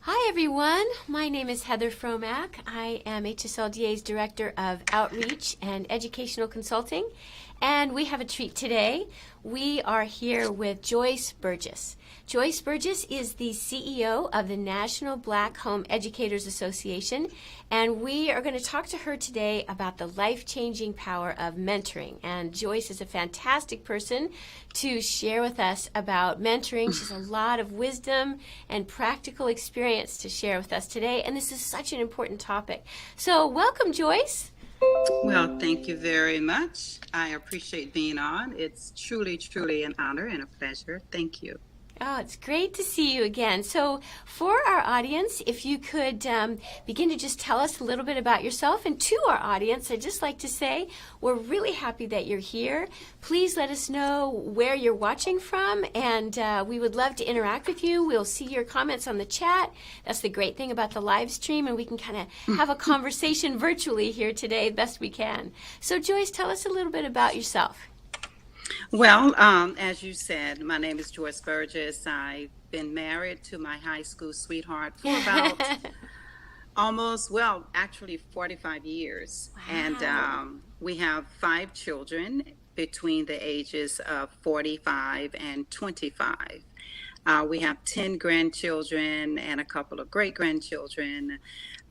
Hi everyone, my name is Heather Frommack. I am HSLDA's Director of Outreach and Educational Consulting, and we have a treat today. We are here with Joyce Burges. Joyce Burges is the CEO of the National Black Home Educators Association, and we are going to talk to her today about the life-changing power of mentoring. And Joyce is a fantastic person to share with us about mentoring. She has a lot of wisdom and practical experience to share with us today, and this is such an important topic. So welcome, Joyce. Well, thank you very much. I appreciate being on. It's truly, truly an honor and a pleasure. Thank you. Oh, it's great to see you again. So, for our audience, if you could begin to just tell us a little bit about yourself. And to our audience, I'd just like to say we're really happy that you're here. Please let us know where you're watching from, and we would love to interact with you. We'll see your comments on the chat. That's the great thing about the live stream, and we can kind of have a conversation virtually here today best we can. So, Joyce, tell us a little bit about yourself. Well, as you said, my name is Joyce Burges. I've been married to my high school sweetheart for about actually 45 years. Wow. And we have 5 children between the ages of 45 and 25. We have 10 grandchildren and a couple of great-grandchildren.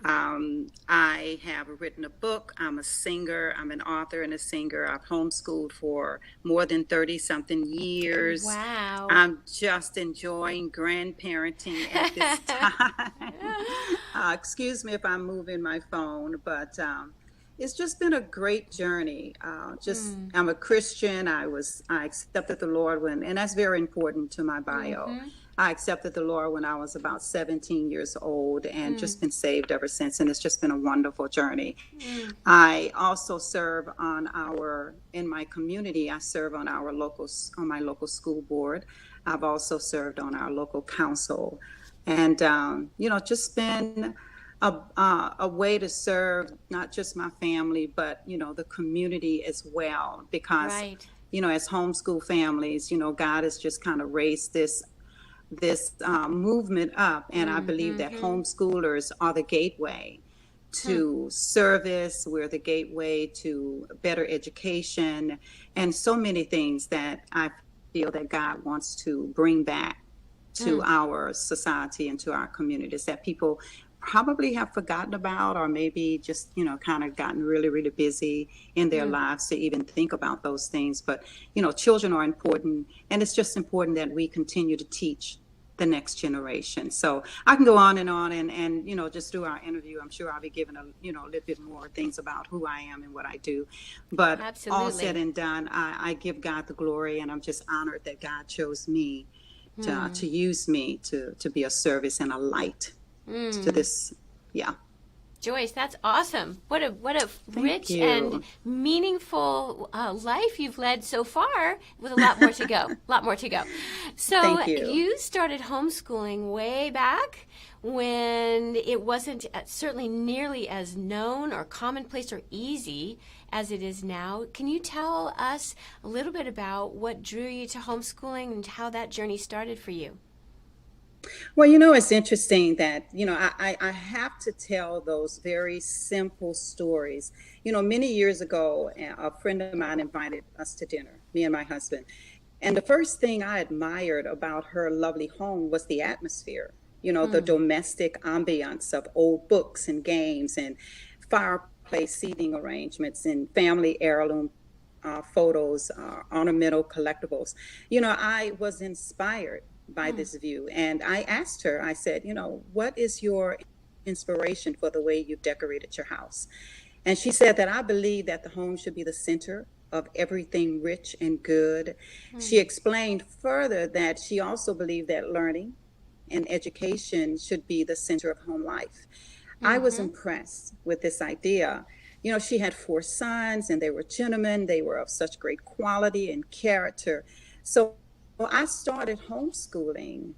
I have written a book. I'm a singer. I'm an author and a singer. I've homeschooled for more than 30-something years. Wow. I'm just enjoying grandparenting at this time. Excuse me if I'm moving my phone, but it's just been a great journey. I'm a Christian. I accepted the Lord and that's very important to my bio. Mm-hmm. I accepted the Lord when I was about 17 years old and just been saved ever since. And it's just been a wonderful journey. I also serve in my community, I serve on my local school board. I've also served on our local council. And, just been a way to serve not just my family, but, the community as well. Because, right. As homeschool families, God has just kind of raised this movement up, and I believe that homeschoolers are the gateway to service. We're the gateway to better education and so many things that I feel that God wants to bring back to our society and to our communities that people probably have forgotten about, or maybe just kind of gotten really, really busy in their lives to even think about those things. But children are important, and it's just important that we continue to teach the next generation. So I can go on and just through our interview, I'm sure I'll be giving a little bit more things about who I am and what I do. But Absolutely. All said and done, I give God the glory, and I'm just honored that God chose me to use me to be a service and a light to this. Yeah. Joyce, that's awesome. What a rich and meaningful life you've led so far, with a lot more to go. So you started homeschooling way back when it wasn't certainly nearly as known or commonplace or easy as it is now. Can you tell us a little bit about what drew you to homeschooling and how that journey started for you? Well, it's interesting that, I have to tell those very simple stories. Many years ago, a friend of mine invited us to dinner, me and my husband. And the first thing I admired about her lovely home was the atmosphere, the domestic ambiance of old books and games and fireplace seating arrangements and family heirloom photos, ornamental collectibles. I was inspired by this view. And I asked her, I said, what is your inspiration for the way you've decorated your house? And she said that I believe that the home should be the center of everything rich and good. She explained further that she also believed that learning and education should be the center of home life. I was impressed with this idea. She had 4 sons, and they were gentlemen. They were of such great quality and character. So I started homeschooling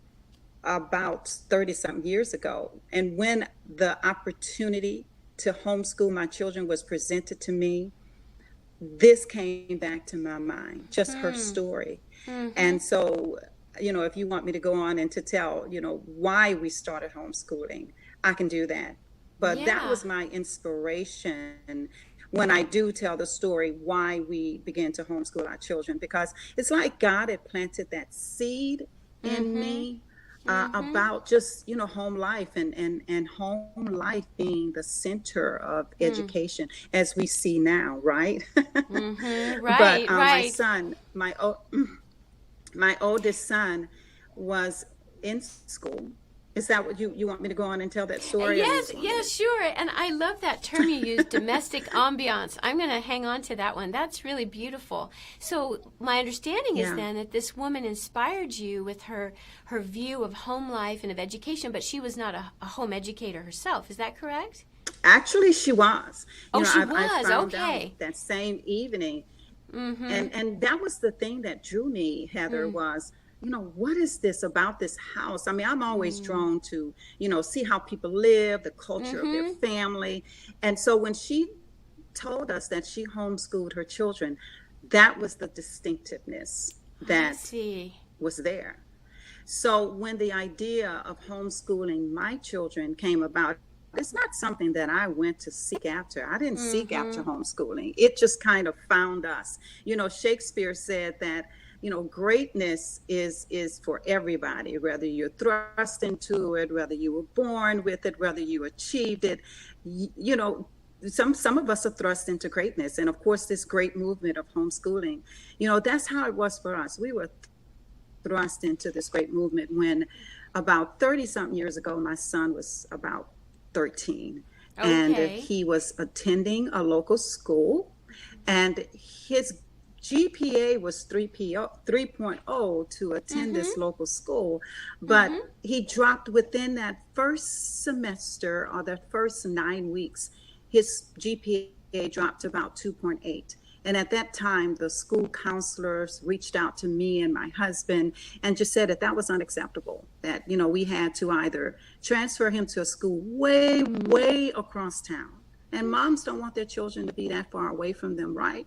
about 30-something years ago. And when the opportunity to homeschool my children was presented to me, this came back to my mind, just her story. And so if you want me to go on and to tell, why we started homeschooling, I can do that. But that Yeah. was my inspiration when I do tell the story why we began to homeschool our children, because it's like God had planted that seed in Mm-hmm. me Mm-hmm. about just home life, and home life being the center of Mm. education as we see now, right? Mm-hmm. But Right, my right. son, my oldest son, was in school. Is that what you want me to go on and tell that story, or you Yes, just want me to? yes, sure. And I love that term you use, domestic ambiance. I'm going to hang on to that one. That's really beautiful. So my understanding is Yeah. then that this woman inspired you with her view of home life and of education, but she was not a home educator herself. Is that correct? Actually, she was. Oh, she I was. found out Okay. that same evening, Mm-hmm. and that was the thing that drew me, Heather, Mm. was, what is this about this house? I mean, I'm always Mm. drawn to, see how people live, the culture of their Mm-hmm. family. And so when she told us that she homeschooled her children, that was the distinctiveness I that see. was there. So when the idea of homeschooling my children came about, it's not something that I went to seek after. I didn't seek Mm-hmm. after homeschooling. It just kind of found us. Shakespeare said that, greatness is for everybody, whether you're thrust into it, whether you were born with it, whether you achieved it. You know, some of us are thrust into greatness. And of course, this great movement of homeschooling, that's how it was for us. We were thrust into this great movement when about 30 something years ago, my son was about 13, and Okay. he was attending a local school, and his GPA was 3.0 to attend Mm-hmm. this local school, but Mm-hmm. he dropped within that first semester, or that first 9 weeks. His GPA dropped to about 2.8. And at that time, the school counselors reached out to me and my husband and just said that that was unacceptable, that, we had to either transfer him to a school way, way across town. And moms don't want their children to be that far away from them, right?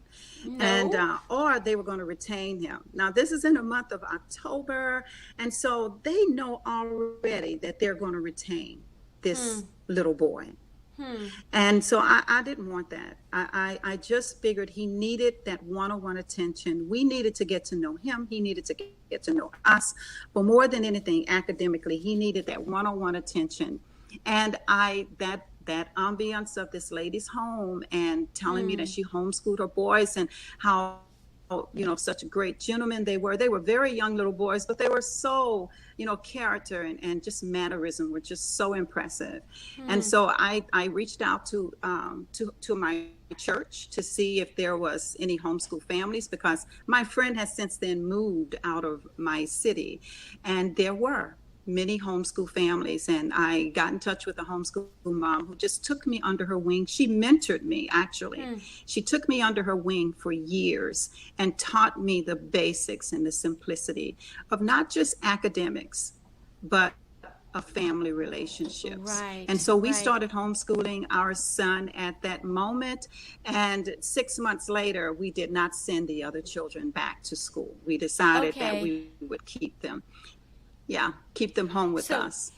And No. or they were going to retain him. Now, this is in the month of October, and so they know already that they're going to retain Hmm. this little boy. Hmm. And so I didn't want that. I just figured he needed that one-on-one attention. We needed to get to know him. He needed to get to know us. But more than anything, academically, he needed that one-on-one attention. And that ambiance of this lady's home, and telling me that Hmm. she homeschooled her boys, and how, such great gentlemen they were. They were very young little boys, but they were so, character and just mannerism were just so impressive. And Hmm. so I reached out to my church to see if there was any homeschool families, because my friend has since then moved out of my city, and there were many homeschool families. And I got in touch with a homeschool mom who just took me under her wing. She mentored me, actually. Hmm. She took me under her wing for years and taught me the basics and the simplicity of not just academics, but of family relationships. And Right. so we Right. started homeschooling our son at that moment. And 6 months later, we did not send the other children back to school. We decided that Okay. we would keep them. Yeah, keep them home with So, us.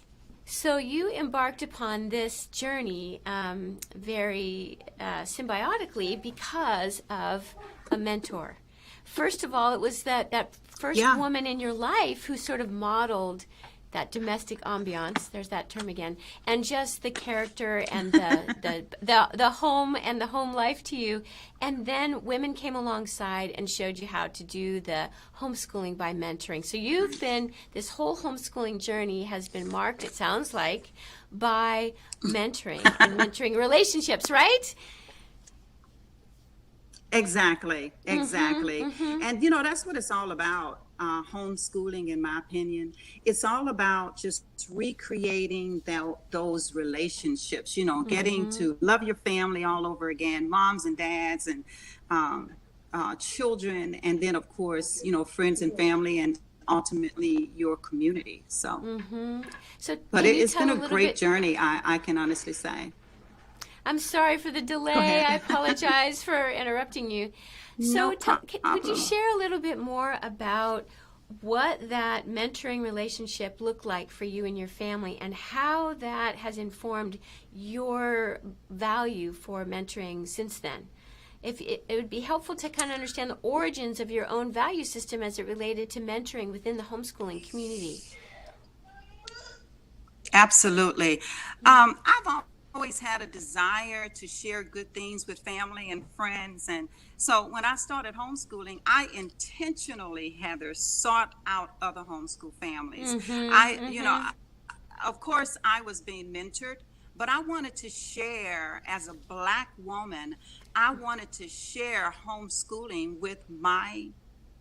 so you embarked upon this journey very symbiotically because of a mentor. First of all, it was that first Yeah, woman in your life who sort of modeled that domestic ambiance. There's that term again, and just the character and the home and the home life to you. And then women came alongside and showed you how to do the homeschooling by mentoring. So you've been, this whole homeschooling journey has been marked, it sounds like, by mentoring and mentoring relationships, right? exactly, Mm-hmm. exactly. Mm-hmm. And that's what it's all about. Homeschooling, in my opinion, it's all about just recreating those relationships. Getting Mm-hmm. to love your family all over again, moms and dads, and um, children, and then of course, friends and family, and ultimately your community. So, Mm-hmm. So but can you it's been tell a a little great bit? journey. I can honestly say. I'm sorry for the Go delay. ahead. I apologize for interrupting you. No So, would you problem. share a little bit more about what that mentoring relationship looked like for you and your family, and how that has informed your value for mentoring since then. If it would be helpful to kind of understand the origins of your own value system as it related to mentoring within the homeschooling community. Absolutely. I've always had a desire to share good things with family and friends. And so when I started homeschooling, I intentionally, Heather, sought out other homeschool families. Of course, I was being mentored, but I wanted to share as a Black woman, I wanted to share homeschooling with my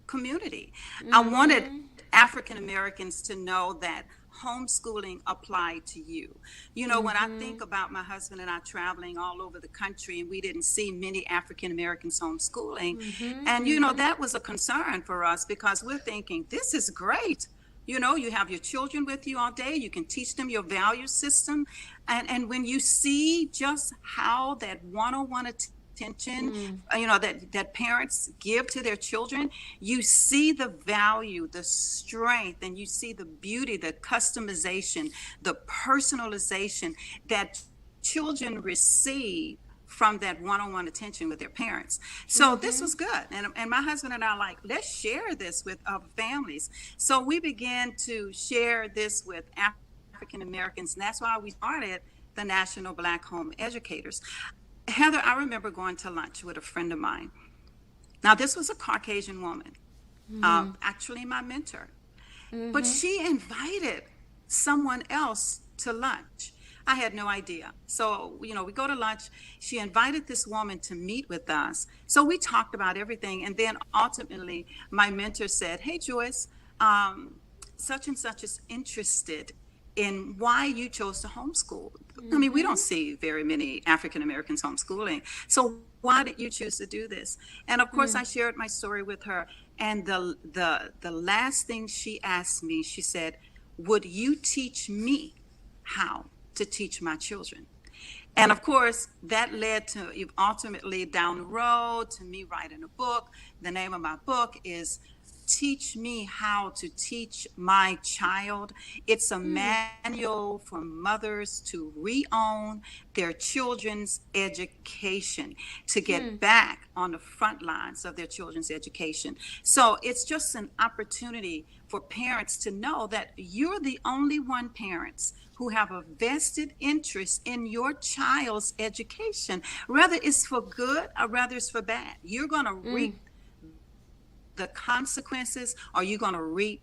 community. I wanted African Americans to know that homeschooling applied to you. When I think about my husband and I traveling all over the country, and we didn't see many African Americans homeschooling, and that was a concern for us, because we're thinking, this is great. You have your children with you all day. You can teach them your value system. And when you see just how that one-on-one attention, that parents give to their children, you see the value, the strength, and you see the beauty, the customization, the personalization that children receive from that one-on-one attention with their parents. So this was good. And my husband and I are like, let's share this with other families. So we began to share this with African Americans. And that's why we started the National Black Home Educators. Heather, I remember going to lunch with a friend of mine. Now, this was a Caucasian woman, actually my mentor. But she invited someone else to lunch. I had no idea. So, we go to lunch. She invited this woman to meet with us. So we talked about everything. And then ultimately, my mentor said, hey, Joyce, such and such is interested in why you chose to homeschool. I mean, we don't see very many African Americans homeschooling. So why did you choose to do this? And of course, I shared my story with her. And the last thing she asked me, she said, would you teach me how to teach my children? And of course, that led to ultimately down the road to me writing a book. The name of my book is Teach Me How to Teach My Child. It's a manual for mothers to re-own their children's education, to get back on the front lines of their children's education. So it's just an opportunity for parents to know that you're the only one, parents, who have a vested interest in your child's education, whether it's for good or whether it's for bad. You're going to reap the consequences, or you're going to reap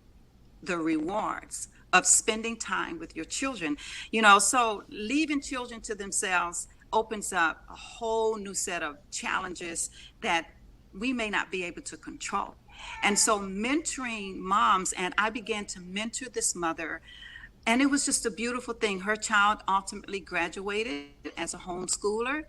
the rewards of spending time with your children. So leaving children to themselves opens up a whole new set of challenges that we may not be able to control. And so mentoring moms, and I began to mentor this mother, and it was just a beautiful thing. Her child ultimately graduated as a homeschooler,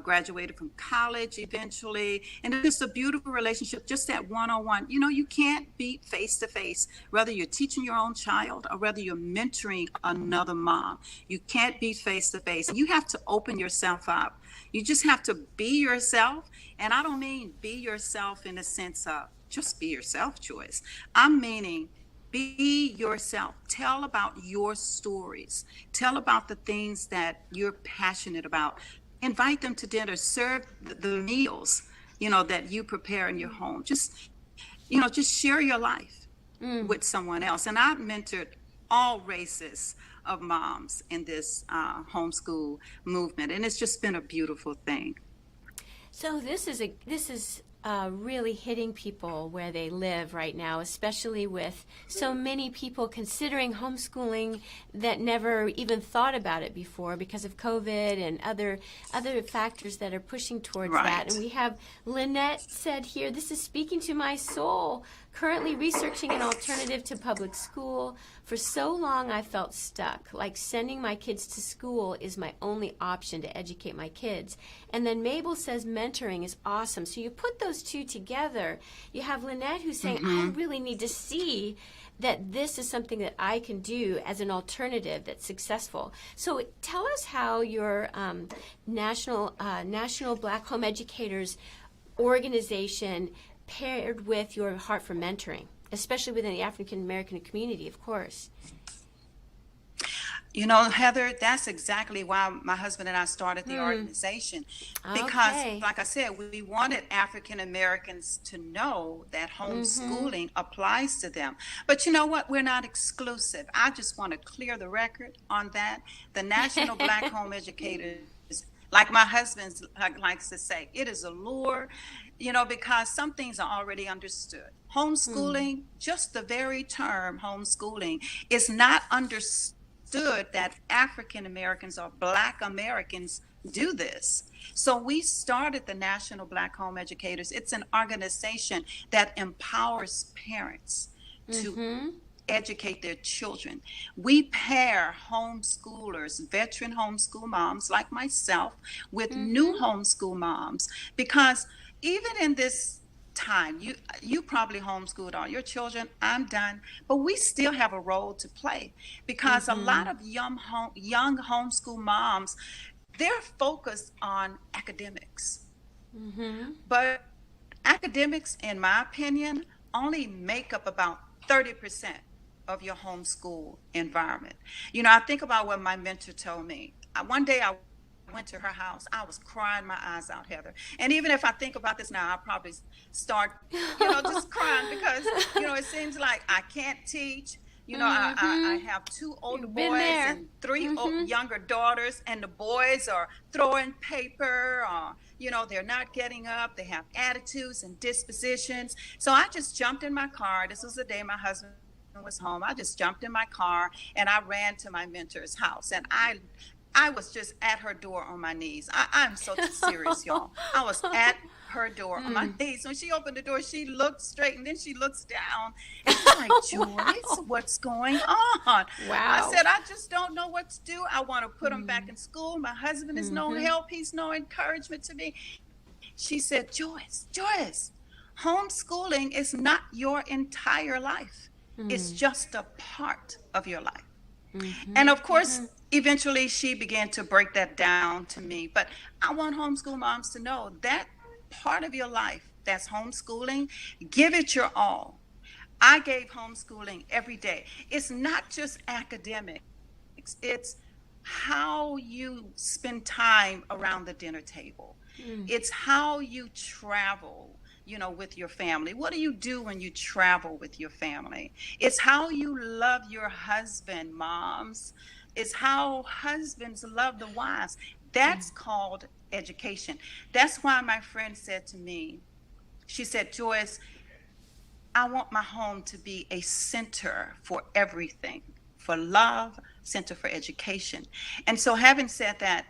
graduated from college eventually. And it's just a beautiful relationship, just that one-on-one. You can't beat face-to-face, whether you're teaching your own child or whether you're mentoring another mom. You can't beat face-to-face. You have to open yourself up. You just have to be yourself. And I don't mean be yourself in the sense of just be yourself, Joyce. I'm meaning be yourself. Tell about your stories. Tell about the things that you're passionate about. Invite them to dinner. Serve the meals, that you prepare in your home. Just share your life with someone else. And I've mentored all races of moms in this homeschool movement, and it's just been a beautiful thing. So this is really hitting people where they live right now, especially with so many people considering homeschooling that never even thought about it before because of COVID and other factors that are pushing towards that. And we have Lynette said here, this is speaking to my soul. Currently researching an alternative to public school. For so long I felt stuck, like sending my kids to school is my only option to educate my kids. And then Mabel says mentoring is awesome. So you put those two together. You have Lynette who's saying, I really need to see that this is something that I can do as an alternative that's successful. So tell us how your National Black Home Educators organization paired with your heart for mentoring. especially within the African American community, of course. You know, Heather, that's exactly why my husband and I started the organization. Because, Okay. like I said, we wanted African Americans to know that homeschooling applies to them. But you know what? We're not exclusive. I just want to clear the record on that. The National Black Home Educators, like my husband likes to say, it is a lure, you know, because some things are already understood. Homeschooling, just the very term homeschooling, is not understood that African Americans or Black Americans do this. So we started the National Black Home Educators. It's an organization that empowers parents to educate their children. We pair homeschoolers, veteran homeschool moms like myself, with new homeschool moms, because even in this time, you probably homeschooled all your children. I'm done, but we still have a role to play, because a lot of young homeschool moms, they're focused on academics, but academics, in my opinion, only make up about 30% of your homeschool environment. You know, I think about what my mentor told me. One day I went to her house. I was crying my eyes out, Heather. And even if I think about this now, I'll probably start, just crying, because, it seems like I can't teach. I have two older boys and three younger daughters, and the boys are throwing paper, or, they're not getting up. They have attitudes and dispositions. So I just jumped in my car. This was the day my husband was home. I just jumped in my car and I ran to my mentor's house, and I was just at her door on my knees. I'm so serious, y'all. I was at her door on my knees. When she opened the door, she looked straight, and then she looks down. And she's like, Joyce, what's going on? Wow. I said, I just don't know what to do. I want to put him back in school. My husband is no help. He's no encouragement to me. She said, Joyce, homeschooling is not your entire life. It's just a part of your life. And of course, eventually she began to break that down to me. But I want homeschool moms to know that part of your life that's homeschooling, give it your all. I gave homeschooling every day. It's not just academics. It's how you spend time around the dinner table. It's how you travel, with your family. What do you do when you travel with your family? It's how you love your husband, moms. It's how husbands love the wives. That's called education. That's why my friend said to me, she said, Joyce, I want my home to be a center for everything, for love, center for education. And so having said that,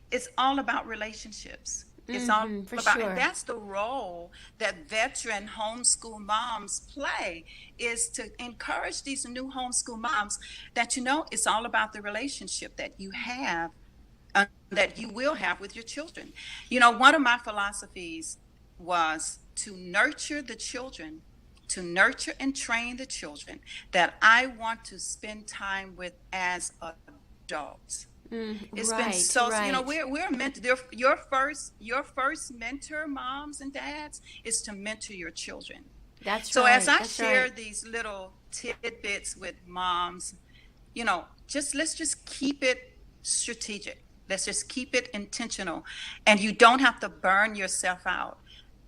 it's all about relationships. It's all about, sure. And that's the role that veteran homeschool moms play, is to encourage these new homeschool moms that, it's all about the relationship that you have, that you will have with your children. One of my philosophies was to nurture the children, to nurture and train the children that I want to spend time with as adults. It's been so, we're meant, your first mentor, moms and dads, is to mentor your children. That's so right. As I share these little tidbits with moms, let's just keep it strategic. Let's just keep it intentional, and you don't have to burn yourself out.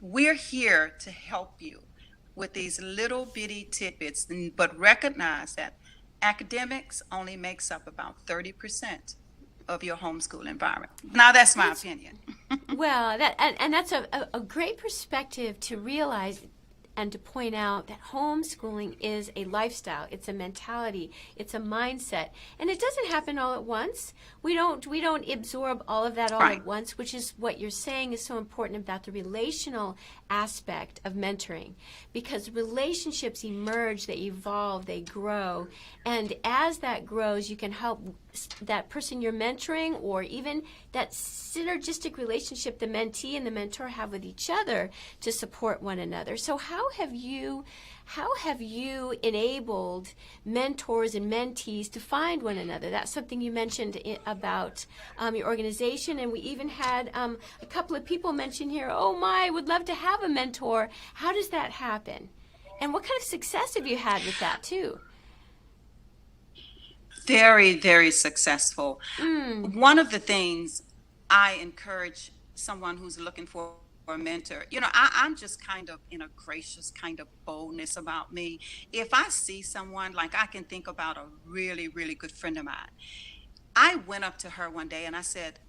We're here to help you with these little bitty tidbits, but recognize that academics only makes up about 30% of your homeschool environment. Now, that's my opinion. Well, that's a great perspective to realize and to point out that homeschooling is a lifestyle. It's a mentality. It's a mindset, and it doesn't happen all at once. We don't absorb all of that all at once, which is what you're saying is so important about the relational aspect of mentoring, because relationships emerge, they evolve, they grow, and as that grows, you can help that person you're mentoring, or even that synergistic relationship the mentee and the mentor have with each other, to support one another. So how have you enabled mentors and mentees to find one another? That's something you mentioned about your organization, and we even had a couple of people mention here, oh my, I would love to have a mentor. How does that happen? And what kind of success have you had with that too? Very, very successful. Mm. One of the things I encourage someone who's looking for a mentor, I'm just kind of in a gracious kind of boldness about me. If I see someone, like I can think about a really, really good friend of mine. I went up to her one day and I said,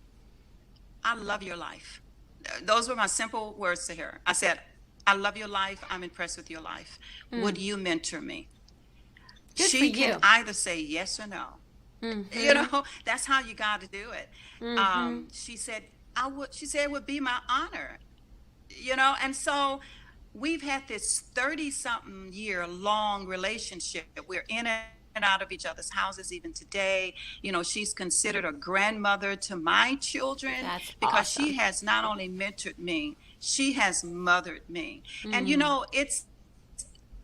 I love your life. Those were my simple words to her. I said, I love your life. I'm impressed with your life. Would you mentor me? Good for She you. can either say yes or no. Mm-hmm. That's how you got to do it. Mm-hmm. She said, I would, she said it would be my honor, and so we've had this 30 something year long relationship. We're in and out of each other's houses even today. She's considered a grandmother to my children That's because awesome. she has not only mentored me, she has mothered me. And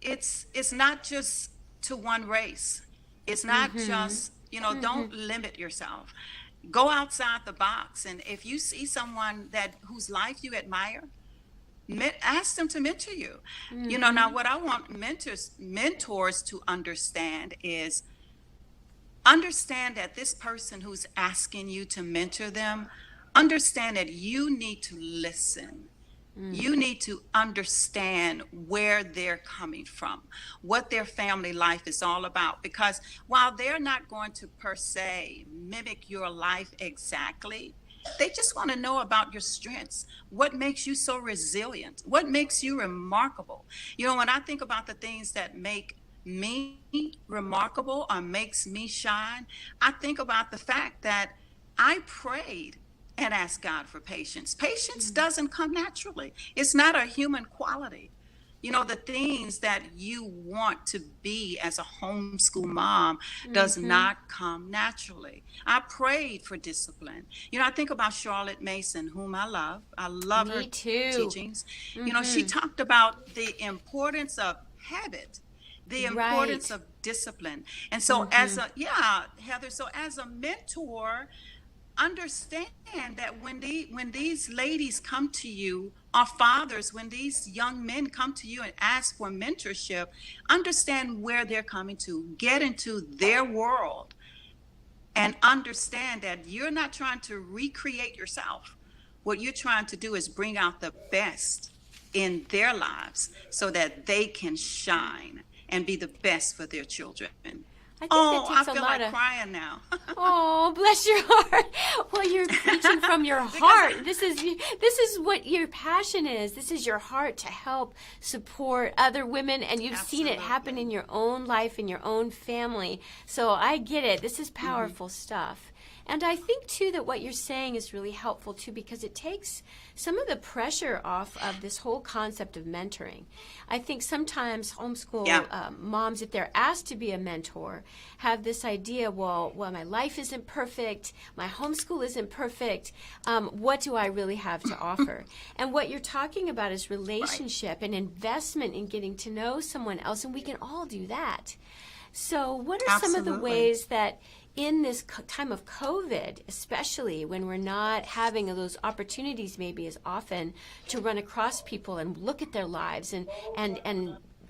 it's not just to one race. It's not just, don't limit yourself. Go outside the box. And if you see someone whose life you admire, ask them to mentor you. Now what I want mentors to understand is understand that this person who's asking you to mentor them, understand that you need to listen. You need to understand where they're coming from, what their family life is all about. Because while they're not going to per se mimic your life exactly, they just want to know about your strengths. What makes you so resilient? What makes you remarkable? When I think about the things that make me remarkable or makes me shine, I think about the fact that I prayed and ask God for patience. Patience doesn't come naturally. It's not a human quality. The things that you want to be as a homeschool mom does not come naturally. I prayed for discipline. I think about Charlotte Mason, whom I love. I love her Me too. teachings. She talked about the importance of habit, the importance of discipline. And so Heather, so as a mentor, understand that when these ladies come to you, or fathers, when these young men come to you and ask for mentorship, understand where they're coming to, get into their world, and understand that you're not trying to recreate yourself. What you're trying to do is bring out the best in their lives so that they can shine and be the best for their children. I think that takes I feel a lot like of crying now. Oh, bless your heart. Well, you're preaching from your heart. This is what your passion is. This is your heart to help support other women, and you've seen it happen in your own life, in your own family. So I get it. This is powerful stuff. And I think, too, that what you're saying is really helpful, too, because it takes some of the pressure off of this whole concept of mentoring. I think sometimes homeschool moms, if they're asked to be a mentor, have this idea, well, my life isn't perfect, my homeschool isn't perfect, what do I really have to offer? And what you're talking about is relationship and investment in getting to know someone else, and we can all do that. So what are some of the ways that in this time of COVID, especially when we're not having those opportunities maybe as often to run across people and look at their lives and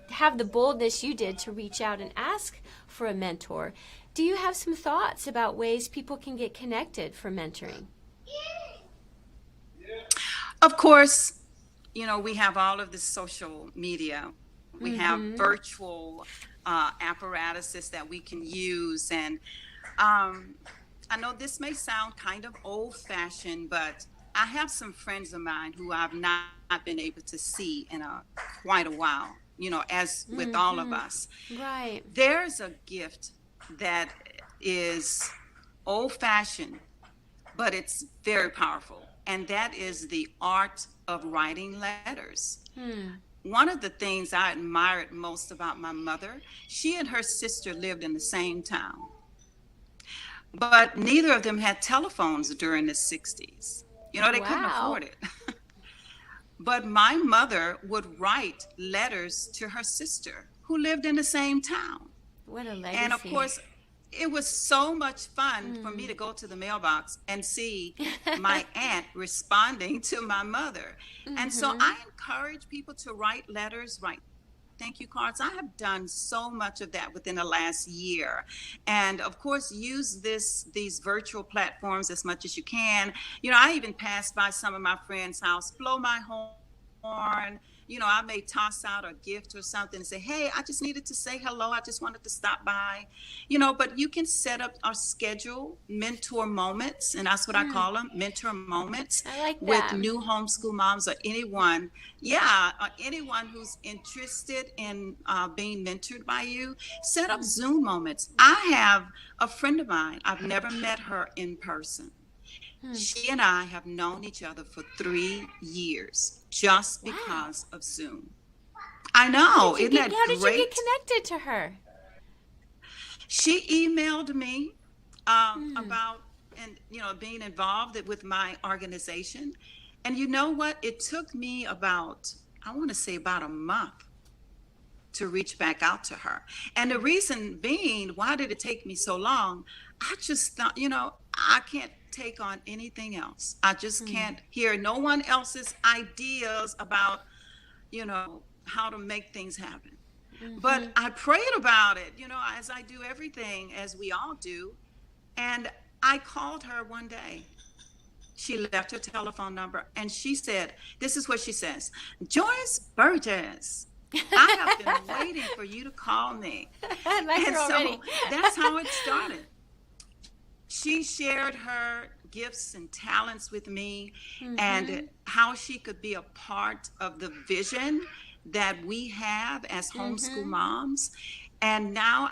have the boldness you did to reach out and ask for a mentor, do you have some thoughts about ways people can get connected for mentoring? Of course, we have all of this social media. We have virtual apparatuses that we can use. And I know this may sound kind of old-fashioned, but I have some friends of mine who I've not been able to see in quite a while, as with all of us. Right. There's a gift that is old-fashioned, but it's very powerful, and that is the art of writing letters. One of the things I admired most about my mother, she and her sister lived in the same town, but neither of them had telephones during the 60s. They couldn't afford it. But my mother would write letters to her sister who lived in the same town. What a legacy. And of course, it was so much fun for me to go to the mailbox and see my aunt responding to my mother. And so I encourage people to write letters, write thank you cards. I have done so much of that within the last year. And of course, use these virtual platforms as much as you can. I even passed by some of my friends' house, blow my horn. I may toss out a gift or something and say, hey, I just needed to say hello. I just wanted to stop by. But you can set up or schedule mentor moments, and that's what I call them, mentor moments. I like with that. new homeschool moms or anyone, or anyone who's interested in being mentored by you. Set up Zoom moments. I have a friend of mine, I've never met her in person. She and I have known each other for 3 years just because of Zoom. I know. How did you Isn't that great? get connected to her? She emailed me about being involved with my organization. And you know what? It took me about a month to reach back out to her. And the reason being, why did it take me so long? I just thought, I can't take on anything else. I just can't hear no one else's ideas about, how to make things happen. But I prayed about it, as I do everything, as we all do. And I called her one day. She left her telephone number and she said, this is what she says, Joyce Burges, I have been waiting for you to call me. I like her already. So that's how it started. She shared her gifts and talents with me and how she could be a part of the vision that we have as homeschool moms. And now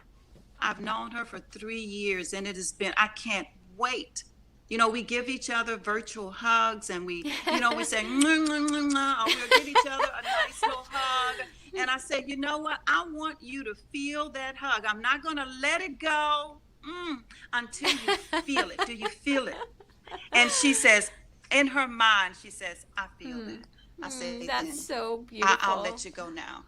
I've known her for 3 years and it has been, I can't wait. We give each other virtual hugs and we say, mwah, mwah, mwah, mwah, or we'll give each other a nice little hug. And I say, you know what? I want you to feel that hug. I'm not going to let it go until you feel it. Do you feel it? And she says, in her mind, she says, I feel it. I say, that's so beautiful. I'll let you go now.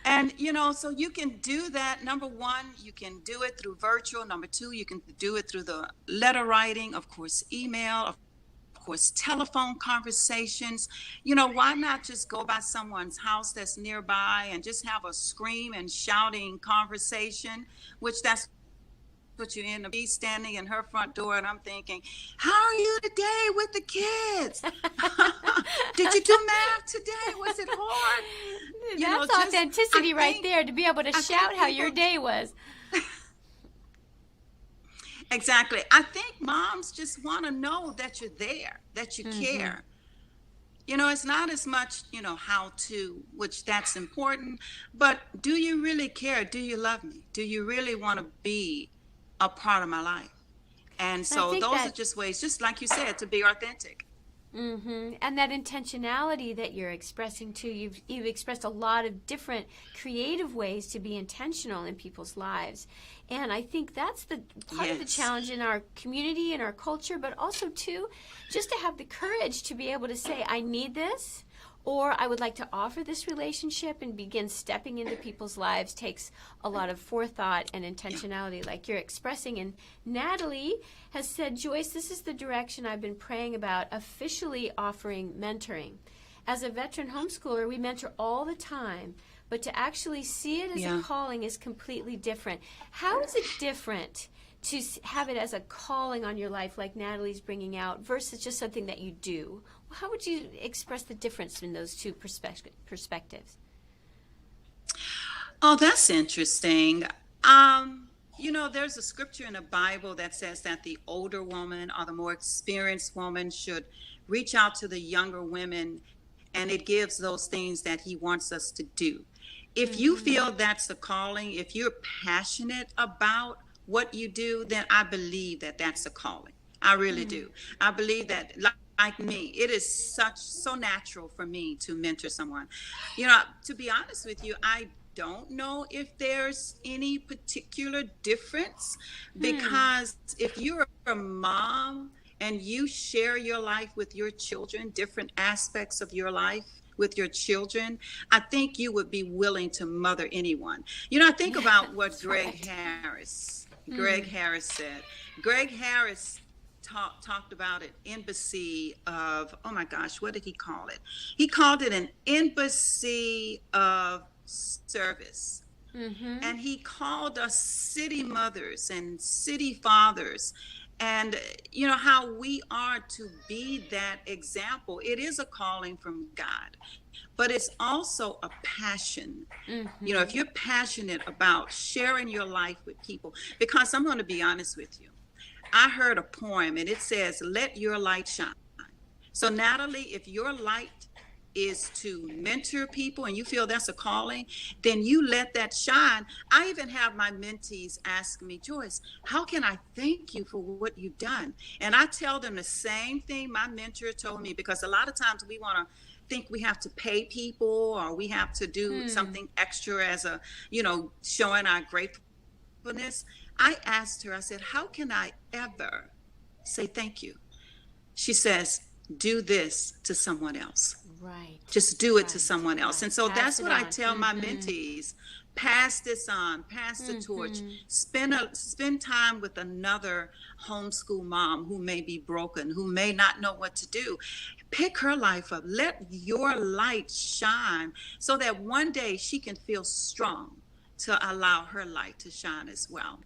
And, so you can do that. Number one, you can do it through virtual. Number two, you can do it through the letter writing, of course, email, of course, telephone conversations. Why not just go by someone's house that's nearby and just have a scream and shouting conversation, which that's what you end up standing in her front door. And I'm thinking, how are you today with the kids? Did you do math today? Was it hard? That's authenticity right there, to be able to shout how your day was. Exactly. I think moms just want to know that you're there, that you care. It's not as much, how to, which that's important, but do you really care? Do you love me? Do you really want to be a part of my life? And so those are just ways, just like you said, to be authentic. And that intentionality that you're expressing too, you've expressed a lot of different creative ways to be intentional in people's lives. And I think that's the part of the challenge in our community and our culture, but also too, just to have the courage to be able to say, I need this, or I would like to offer this relationship, and begin stepping into people's lives takes a lot of forethought and intentionality like you're expressing. And Natalie has said, Joyce, this is the direction I've been praying about, officially offering mentoring. As a veteran homeschooler, we mentor all the time, but to actually see it as a calling is completely different. How is it different to have it as a calling on your life like Natalie's bringing out versus just something that you do? How would you express the difference in those two perspectives? Oh, that's interesting. There's a scripture in the Bible that says that the older woman or the more experienced woman should reach out to the younger women, and it gives those things that he wants us to do. If you feel that's a calling, if you're passionate about what you do, then I believe that that's a calling. I really do. I believe that, like me, it is so natural for me to mentor someone. To be honest with you, I don't know if there's any particular difference, because if you're a mom and you share your life with your children, different aspects of your life with your children, I think you would be willing to mother anyone. I think about what Greg Harris said. Greg Harris talked about an embassy of, oh my gosh, what did he call it? He called it an embassy of service. Mm-hmm. And he called us city mothers and city fathers. And you know how we are to be that example. It is a calling from God, but it's also a passion. You know, Mm-hmm. if you're passionate about sharing your life with people, because I'm going to be honest with you, I heard a poem and it says, "Let your light shine." So, Natalie, if your light is to mentor people and you feel that's a calling, then you let that shine. I even have my mentees ask me, Joyce, how can I thank you for what you've done? And I tell them the same thing my mentor told me, because a lot of times we want to think we have to pay people or we have to do Hmm. something extra as a, showing our gratefulness. I asked her, I said, how can I ever say thank you? She says, do this to someone else. Right. Just do it to Right. someone else. Right. And so Pass that's it what I on. tell my Mm-hmm. mentees. Pass this on, pass the torch. Mm-hmm. Spend time with another homeschool mom who may be broken, who may not know what to do. Pick her life up. Let your light shine so that one day she can feel strong to allow her light to shine as well.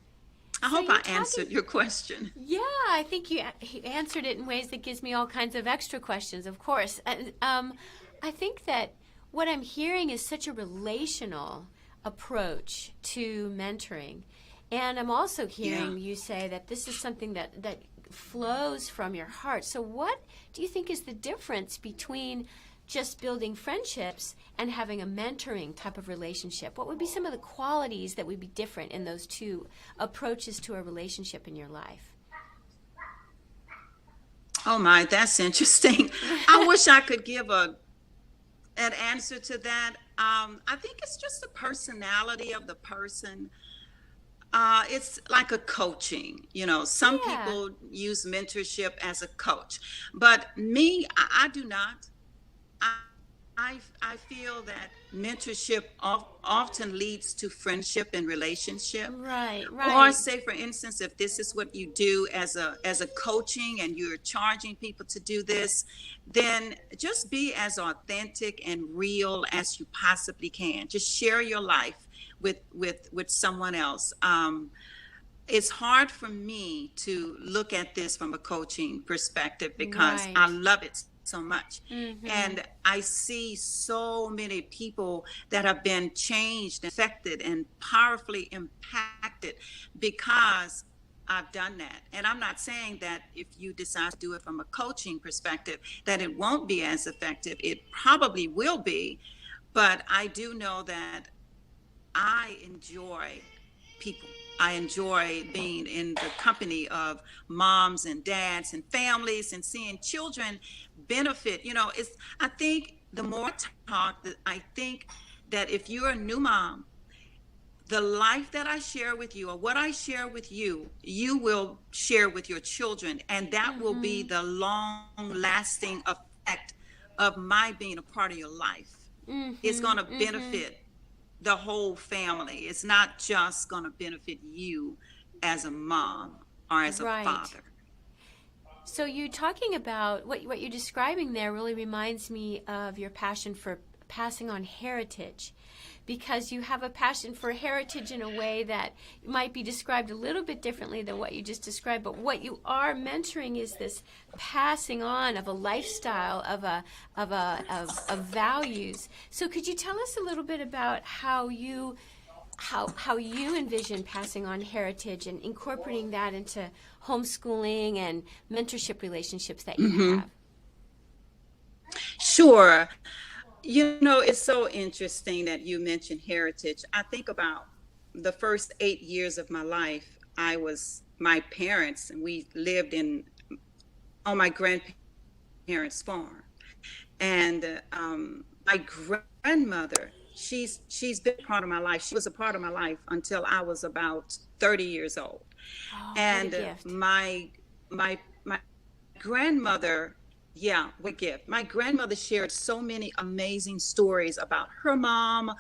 I So hope you're I talking. answered your question. Yeah, I think you answered it in ways that gives me all kinds of extra questions, of course. I think that what I'm hearing is such a relational approach to mentoring. And I'm also Yeah. hearing you say that this is something that flows from your heart. So, what do you think is the difference between just building friendships and having a mentoring type of relationship? What would be some of the qualities that would be different in those two approaches to a relationship in your life? Oh my, that's interesting. I wish I could give an answer to that. I think it's just the personality of the person. It's like a coaching. You know, some Yeah. people use mentorship as a coach, but me, I do not. I, I feel that mentorship often leads to friendship and relationship. Right, Or right. say, for instance, if this is what you do as a coaching and you're charging people to do this, then just be as authentic and real as you possibly can. Just share your life with someone else. It's hard for me to look at this from a coaching perspective because I Right. love it so much. Mm-hmm. And I see so many people that have been changed, affected, and powerfully impacted because I've done that. And I'm not saying that if you decide to do it from a coaching perspective, that it won't be as effective. It probably will be. But I do know that I enjoy people. I enjoy being in the company of moms and dads and families and seeing children benefit. I think the more I talk, that I think that if you're a new mom, the life that I share with you or what I share with you, you will share with your children. And that will be Mm-hmm. the long lasting effect of my being a part of your life. It's Mm-hmm. going to Mm-hmm. benefit the whole family. It's not just going to benefit you as a mom or as a Right. father. So you're talking about what you're describing there really reminds me of your passion for passing on heritage, because you have a passion for heritage in a way that might be described a little bit differently than what you just described. But what you are mentoring is this passing on of a lifestyle, of values. So could you tell us a little bit about how you envision passing on heritage and incorporating that into homeschooling and mentorship relationships that you Hmm. have? Sure. It's so interesting that you mentioned heritage. I think about the first 8 years of my life. My parents, and we lived on my grandparents' farm. And my grandmother, she's been a part of my life. She was a part of my life until I was about 30 years old. Oh, what a And gift. my grandmother, yeah, what a gift. My grandmother shared so many amazing stories about her mom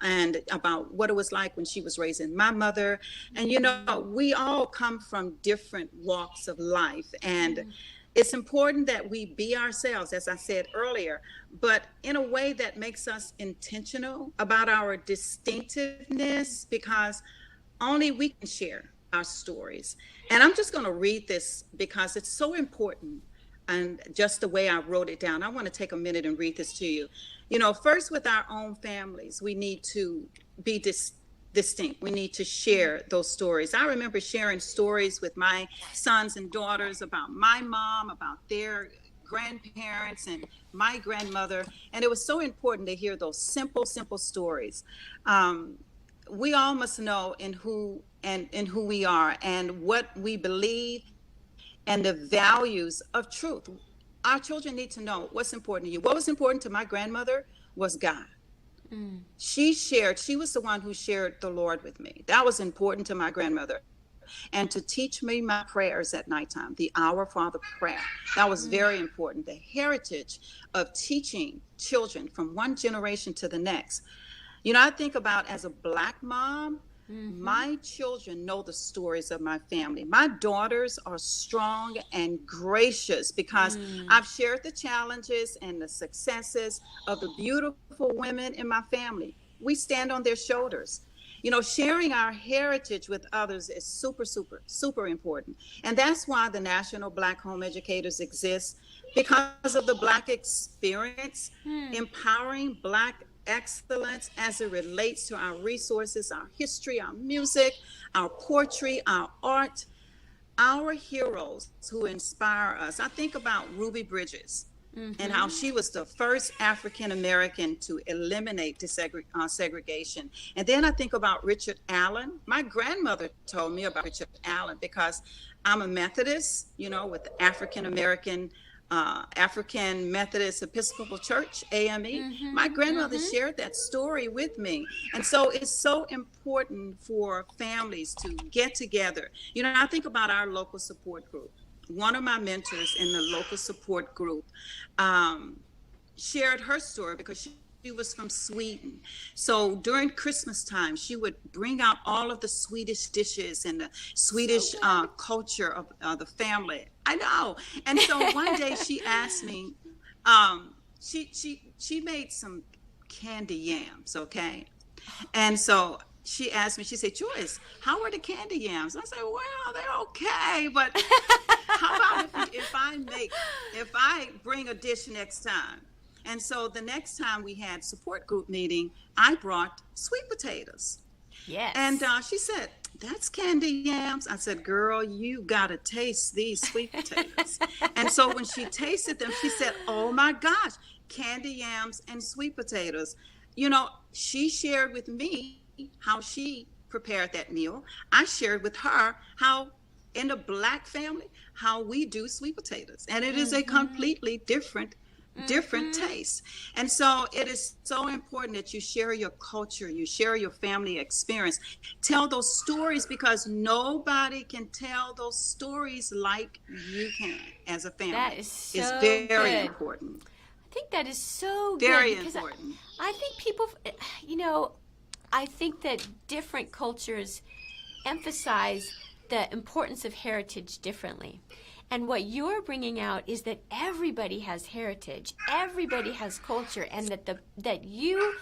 and about what it was like when she was raising my mother. And Mm-hmm. we all come from different walks of life. And it's important that we be ourselves, as I said earlier, but in a way that makes us intentional about our distinctiveness, because only we can share our stories. And I'm just going to read this because it's so important. And just the way I wrote it down, I want to take a minute and read this to you. You know, first with our own families, we need to be distinct. We need to share those stories. I remember sharing stories with my sons and daughters about my mom, about their grandparents and my grandmother. And it was so important to hear those simple stories. We all must know in who we are and what we believe and the values of truth. Our children need to know what's important to you. What was important to my grandmother was God. She was the one who shared the Lord with me. That was important to my grandmother. And to teach me my prayers at nighttime, the Our Father prayer. That was very important. The heritage of teaching children from one generation to the next. You know, I think about as a Black mom, my children know the stories of my family. My daughters are strong and gracious because I've shared the challenges and the successes of the beautiful women in my family. We stand on their shoulders. You know, sharing our heritage with others is super important. And that's why the National Black Home Educators exists, because of the Black experience, empowering Black excellence as it relates to our resources, our history, our music, our poetry, our art, our heroes who inspire us. I think about Ruby Bridges and how she was the first African American to eliminate segregation. And then I think about Richard Allen. My grandmother told me about Richard Allen because I'm a Methodist, you know, with African Methodist Episcopal Church, AME. My grandmother shared that story with me. And so it's so important for families to get together. You know, I think about our local support group. One of my mentors in the local support group shared her story because she was from Sweden. So during Christmas time, she would bring out all of the Swedish dishes and the Swedish culture of the family. I know. And so one day she asked me, she made some candy yams, okay? And so she asked me, she said, Joyce, how are the candy yams? I said, well, they're okay, but how about if I bring a dish next time? And so the next time we had support group meeting, I brought sweet potatoes. Yes. And she said, that's candy yams. I said, girl, you got to taste these sweet potatoes. And so when she tasted them, she said, oh my gosh, candy yams and sweet potatoes. You know, she shared with me how she prepared that meal. I shared with her how in the Black family, how we do sweet potatoes. And it is a completely different taste. And so it is so important that you share your culture, you share your family experience, tell those stories, because nobody can tell those stories like you can as a family. That is so it's very good. important. I think that is so Very good. important. I think people, you know, I think that different cultures emphasize the importance of heritage differently. And what you're bringing out is that everybody has heritage, everybody has culture, and that you,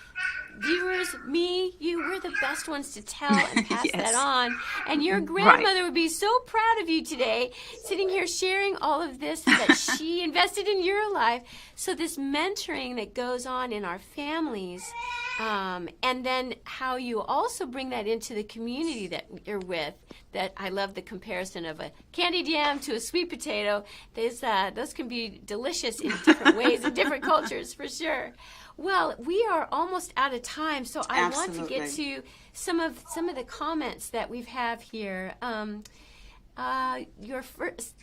viewers, me, we're the best ones to tell and pass that on. And your grandmother would be so proud of you today, sitting here sharing all of this that she invested in your life. So this mentoring that goes on in our families, and then how you also bring that into the community that you're with. That I love the comparison of a candied yam to a sweet potato. Those can be delicious in different ways in different cultures, for sure. Well, we are almost out of time, so I want to get to some of the comments that we have here. Your first,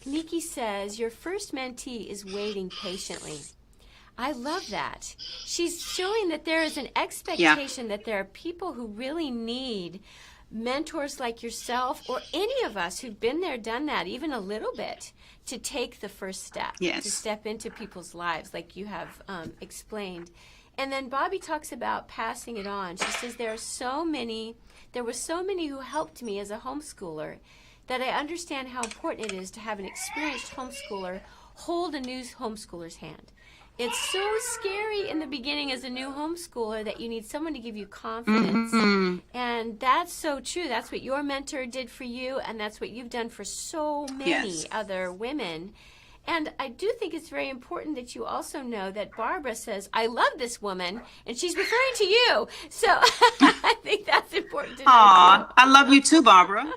Nikki says, your first mentee is waiting patiently. I love that. She's showing that there is an expectation that there are people who really need mentors like yourself, or any of us who've been there, done that, even a little bit, to take the first step, to step into people's lives, like you have explained. And then Bobby talks about passing it on. She says there were so many who helped me as a homeschooler that I understand how important it is to have an experienced homeschooler hold a new homeschooler's hand. It's so scary in the beginning as a new homeschooler that you need someone to give you confidence. Mm-hmm. And that's so true. That's what your mentor did for you, and that's what you've done for so many other women. And I do think it's very important that you also know that Barbara says, I love this woman, and she's referring to you. So I think that's important to know. Aw, I love you too, Barbara.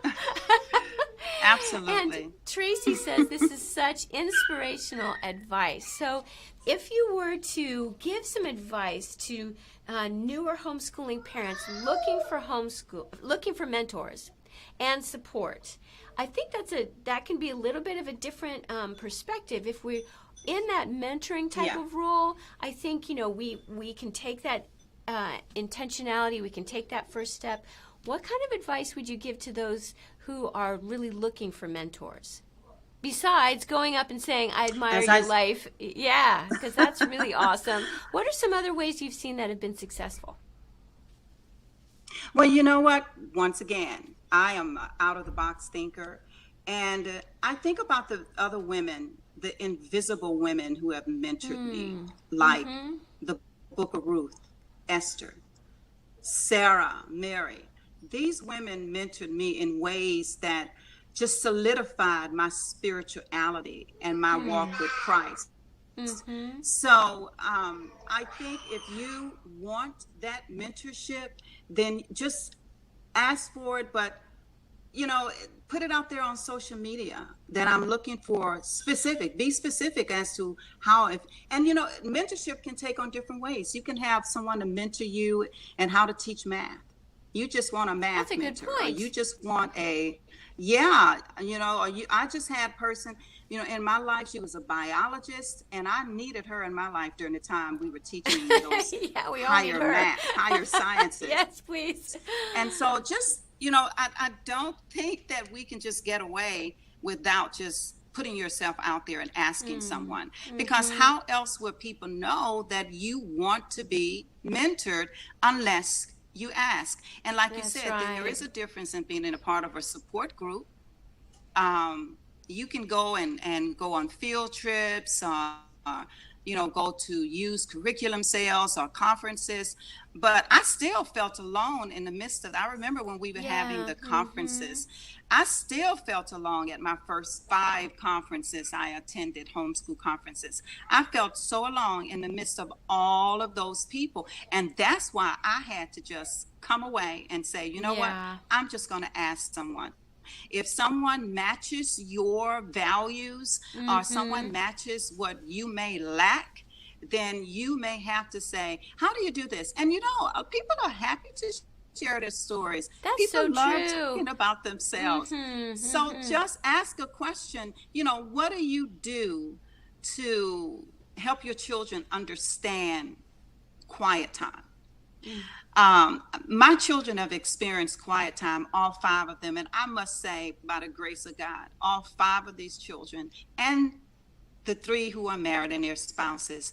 Absolutely. And Tracy says this is such inspirational advice. So if you were to give some advice to newer homeschooling parents looking for mentors and support, I think that can be a little bit of a different perspective. If we're in that mentoring type of role, I think, we can take that intentionality, we can take that first step. What kind of advice would you give to those who are really looking for mentors? Besides going up and saying, I admire your life. Yeah, because that's really awesome. What are some other ways you've seen that have been successful? Well, you know what? Once again, I am an out-of-the-box thinker. And I think about the other women, the invisible women who have mentored me, like the Book of Ruth, Esther, Sarah, Mary. These women mentored me in ways that just solidified my spirituality and my walk with Christ. So I think if you want that mentorship, then just ask for it, but put it out there on social media that I'm looking for be specific as to how, mentorship can take on different ways. You can have someone to mentor you and how to teach math. You just want a math mentor. That's a good point. Or you just want I just had a person, in my life, she was a biologist, and I needed her in my life during the time we were teaching those higher math, higher sciences. Yes, please. And so just, I don't think that we can just get away without just putting yourself out there and asking someone, because how else would people know that you want to be mentored unless you ask? And like you said, there is a difference in being in a part of a support group. You can go and go on field trips, go to used curriculum sales or conferences. But I still felt alone in the midst of, I remember when we were having the conferences, I still felt alone at my first 5 conferences I attended, homeschool conferences. I felt so alone in the midst of all of those people. And that's why I had to just come away and say, what, I'm just going to ask someone. If someone matches your values or someone matches what you may lack, then you may have to say, how do you do this? And people are happy to share their stories. That's people so love true. Talking about themselves. So just ask a question, what do you do to help your children understand quiet time? My children have experienced quiet time, all 5 of them. And I must say, by the grace of God, all 5 of these children and the 3 who are married and their spouses,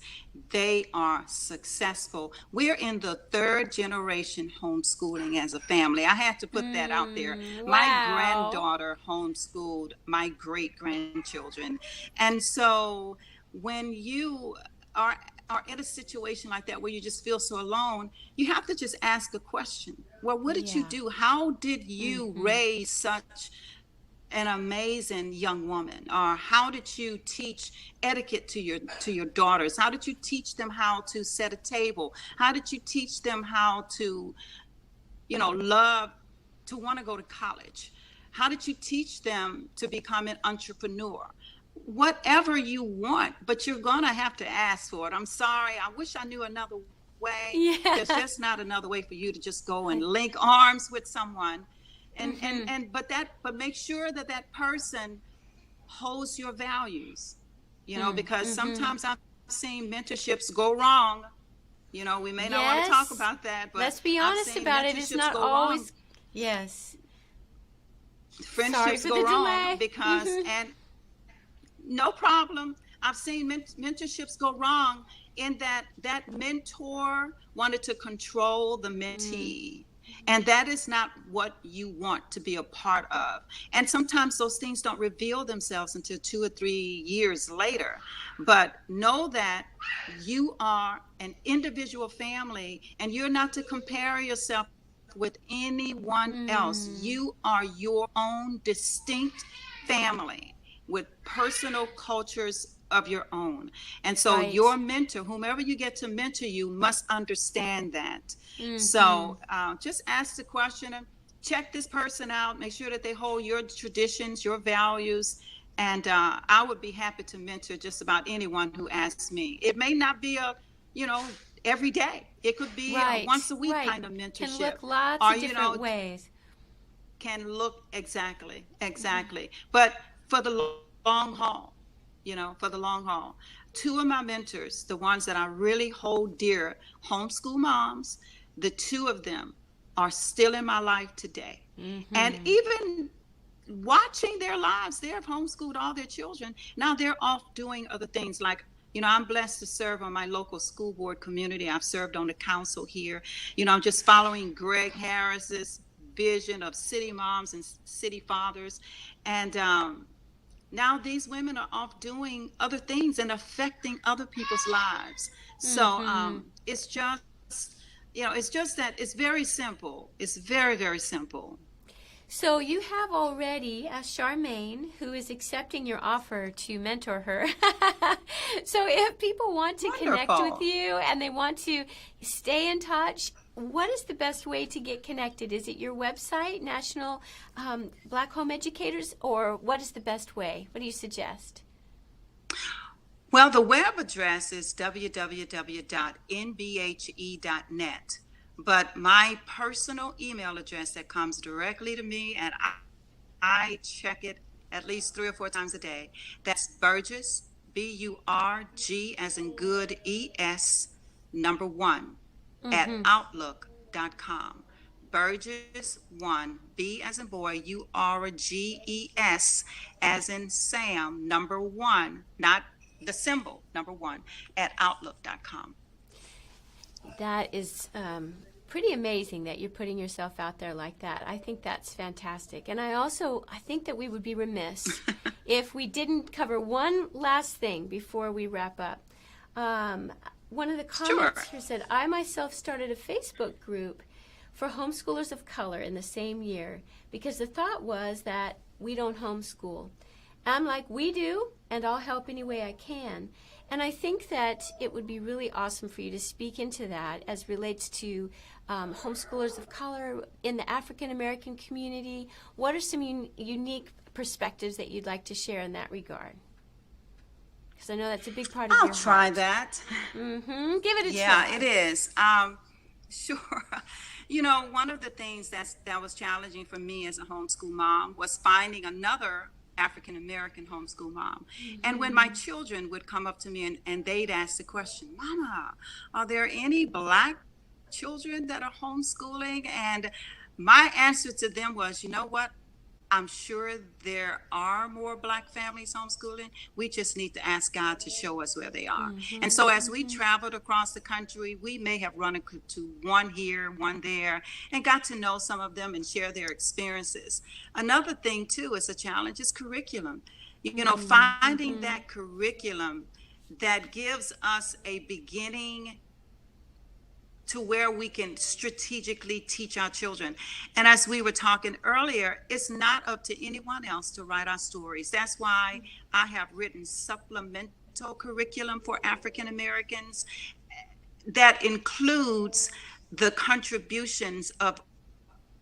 they are successful. We're in the 3rd generation homeschooling as a family. I had to put that out there. Wow. My granddaughter homeschooled my great grandchildren. And so when you are in a situation like that where you just feel so alone, you have to just ask a question. Well, what did you do? How did you raise such an amazing young woman? Or how did you teach etiquette to your daughters? How did you teach them how to set a table? How did you teach them how to, love, to want to go to college? How did you teach them to become an entrepreneur? Whatever you want, but you're going to have to ask for it. I'm sorry. I wish I knew another way. Yeah. There's just not another way for you to just go and link arms with someone. But make sure that person holds your values, because sometimes I've seen mentorships go wrong. We may not want to talk about that, but let's be honest about it. It's not always wrong. Yes. Friendships go wrong because and no problem. I've seen mentorships go wrong in that mentor wanted to control the mentee. And that is not what you want to be a part of. And sometimes those things don't reveal themselves until 2 or 3 years later. But know that you are an individual family, and you're not to compare yourself with anyone else. You are your own distinct family with personal cultures of your own. And so Right. your mentor, whomever you get to mentor you, must understand that. So just ask the question and check this person out. Make sure that they hold your traditions, your values. And I would be happy to mentor just about anyone who asks me. It may not be every day. It could be a once a week kind of mentorship. Can look lots or, of different ways. Can look exactly. But for the long haul, for the long haul, two of my mentors, the ones that I really hold dear, homeschool moms, the two of them are still in my life today. And even watching their lives, they have homeschooled all their children. Now they're off doing other things. Like, I'm blessed to serve on my local school board community. I've served on the council here. I'm just following Greg Harris's vision of city moms and city fathers. And now these women are off doing other things and affecting other people's lives. So it's just, it's just that it's very simple. It's very, very simple. So you have already Charmaine, who is accepting your offer to mentor her. So if people want to connect with you and they want to stay in touch, what is the best way to get connected? Is it your website, National Black Home Educators, or what is the best way? What do you suggest? Well, the web address is www.nbhe.net. But my personal email address that comes directly to me, and I check it at least 3 or 4 times a day, that's Burges, B-U-R-G as in good, E-S, 1, at outlook.com. Burges 1, B as in boy, U-R-G-E-S as in Sam, 1, not the symbol, 1, at outlook.com. That is pretty amazing that you're putting yourself out there like that. I think that's fantastic. And I think that we would be remiss if we didn't cover one last thing before we wrap up. One of the comments here said, I myself started a Facebook group for homeschoolers of color in the same year because the thought was that we don't homeschool. I'm like, we do, and I'll help any way I can. And I think that it would be really awesome for you to speak into that as relates to homeschoolers of color in the African American community. What are some unique perspectives that you'd like to share in that regard? Because I know that's a big part of your heart. I'll try that. Give it a try. Yeah, it is. Sure. One of the things that was challenging for me as a homeschool mom was finding another African American homeschool mom. And when my children would come up to me and they'd ask the question, Mama, are there any Black children that are homeschooling? And my answer to them was, you know what? I'm sure there are more Black families homeschooling. We just need to ask God to show us where they are. And so as we traveled across the country, we may have run into one here, one there, and got to know some of them and share their experiences. Another thing, too, is a challenge is curriculum. Finding that curriculum that gives us a beginning to where we can strategically teach our children. And as we were talking earlier, it's not up to anyone else to write our stories. That's why I have written supplemental curriculum for African Americans that includes the contributions of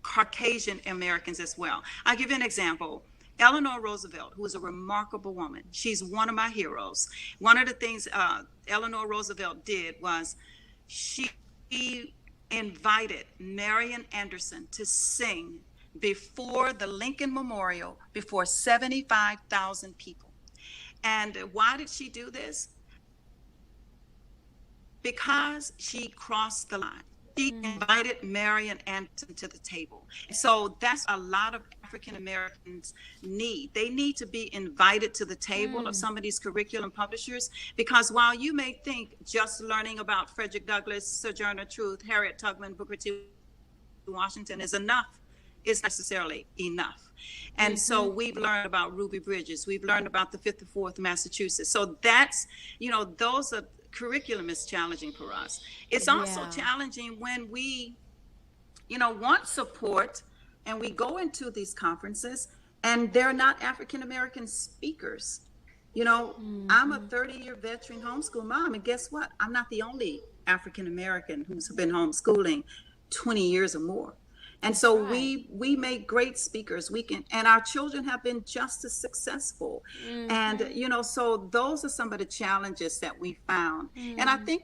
Caucasian Americans as well. I'll give you an example. Eleanor Roosevelt, who is a remarkable woman, she's one of my heroes. One of the things Eleanor Roosevelt did was she invited Marian Anderson to sing before the Lincoln Memorial before 75,000 people. And why did she do this? Because she crossed the line. She invited Marian Anderson to the table. So that's a lot of African Americans need. They need to be invited to the table of some of these curriculum publishers, because while you may think just learning about Frederick Douglass, Sojourner Truth, Harriet Tubman, Booker T. Washington is enough, is necessarily enough. And so we've learned about Ruby Bridges. We've learned about the 54th Massachusetts. So that's, those are, curriculum is challenging for us. It's also challenging when we, want support and we go into these conferences and they're not African American speakers. I'm a 30-year veteran homeschool mom, and guess what? I'm not the only African American who's been homeschooling 20 years or more. And so we make great speakers. And our children have been just as successful. And, so those are some of the challenges that we found. And I think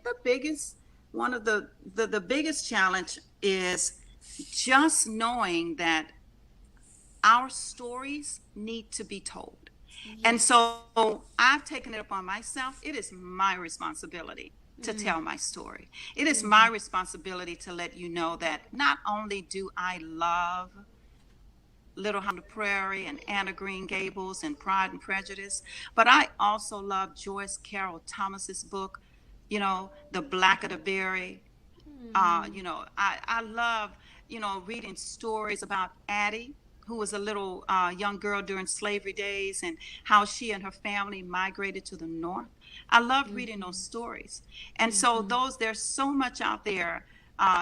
one of the biggest challenge is just knowing that our stories need to be told. And so I've taken it upon myself. It is my responsibility to tell my story. It is my responsibility to let you know that not only do I love Little House on the Prairie and Anne of Green Gables and Pride and Prejudice, but I also love Joyce Carol Thomas's book, The Black of the Berry. I love, reading stories about Addie, who was a little young girl during slavery days, and how she and her family migrated to the North. I love reading those stories. And so there's so much out there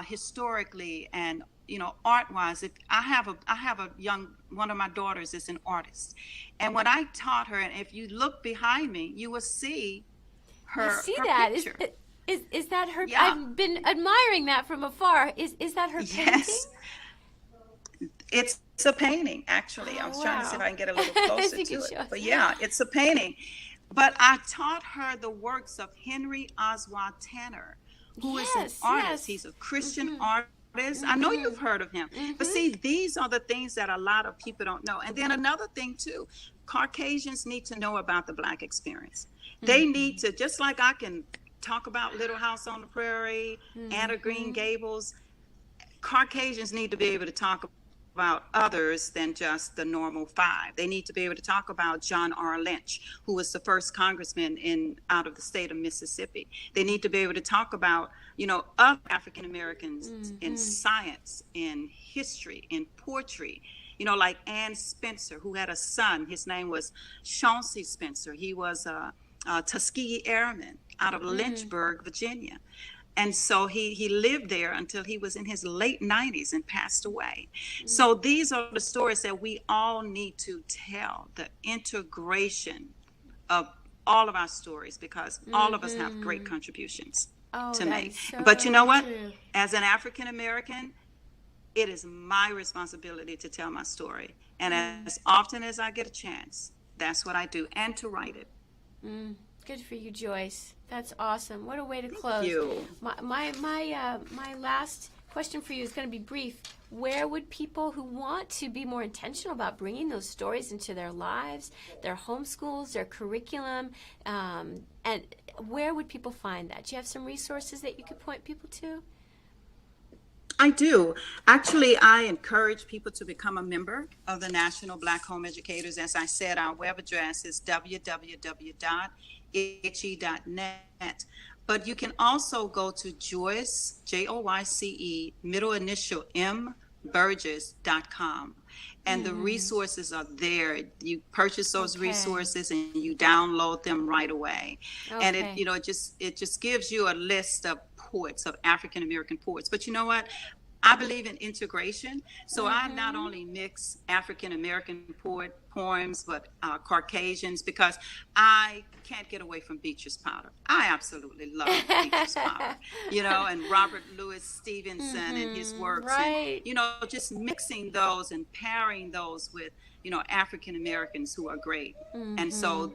historically and, art-wise. I have a one of my daughters is an artist. And when I taught her, and if you look behind me, you will see her picture. Is that her? Yeah. I've been admiring that from afar. Is that her painting? Yes. It's a painting, actually. I was trying to see if I can get a little closer to it. But yeah, it's a painting. But I taught her the works of Henry Oswald Tanner, who is an artist. He's a Christian artist. I know you've heard of him. But see, these are the things that a lot of people don't know. And then another thing, too, Caucasians need to know about the Black experience. They need to, just like I can talk about Little House on the Prairie, Anne of Green Gables, Caucasians need to be able to talk about others than just the normal five. They need to be able to talk about John R. Lynch, who was the first congressman out of the state of Mississippi. They need to be able to talk about, other African Americans in science, in history, in poetry, like Ann Spencer, who had a son. His name was Chauncey Spencer. He was a Tuskegee Airman out of Lynchburg, Virginia. And so he lived there until he was in his late 90s and passed away. So these are the stories that we all need to tell, the integration of all of our stories, because all of us have great contributions to make. So but you know what? true. As an African American, it is my responsibility to tell my story. And as often as I get a chance, that's what I do, and to write it. Good for you, Joyce. That's awesome. What a way to close. Thank you. My last question for you is going to be brief. Where would people who want to be more intentional about bringing those stories into their lives, their homeschools, their curriculum, and where would people find that? Do you have some resources that you could point people to? I do. Actually, I encourage people to become a member of the National Black Home Educators. As I said, our web address is www.he.net. But you can also go to Joyce, Joyce, middle initial M, Burges.com. And the resources are there. You purchase those resources and you download them right away. And it just gives you a list of poets, of African American poets. But you know what? I believe in integration. So I not only mix African American poems, but Caucasians, because I can't get away from Beecher's Powder. I absolutely love Beecher's Powder, and Robert Louis Stevenson and his works. Right. And, just mixing those and pairing those with, African Americans who are great. And so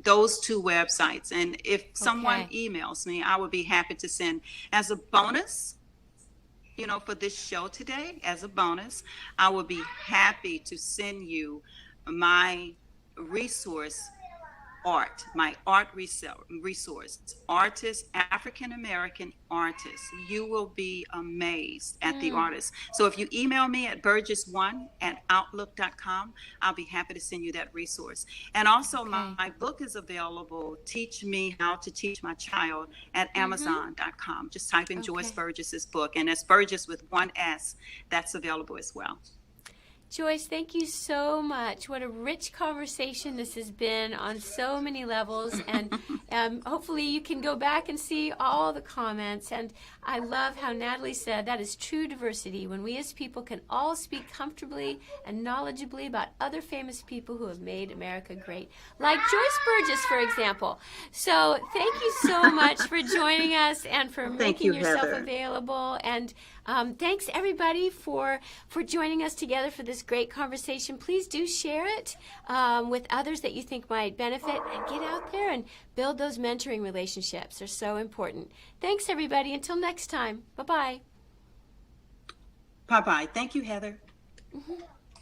those two websites. And if someone emails me, I would be happy to send as a bonus, for this show today, as a bonus, I would be happy to send you my resource art, my art resource, artists, African American artists. You will be amazed at the artists. So if you email me at burgess1@outlook.com, I'll be happy to send you that resource. And also my book is available, Teach Me How to Teach My Child, at Amazon.com. Just type in Joyce Burges's book, and it's Burgess with one S. That's available as well. Joyce, thank you so much. What a rich conversation this has been on so many levels, and hopefully you can go back and see all the comments. And I love how Natalie said that is true diversity, when we as people can all speak comfortably and knowledgeably about other famous people who have made America great, like Joyce Burges, for example. So thank you so much for joining us and for making yourself available. And thanks everybody for joining us together for this great conversation. Please do share it with others that you think might benefit, and get out there and build those mentoring relationships. They're so important. Thanks everybody. Until next time. Bye-bye. Bye-bye. Thank you, Heather.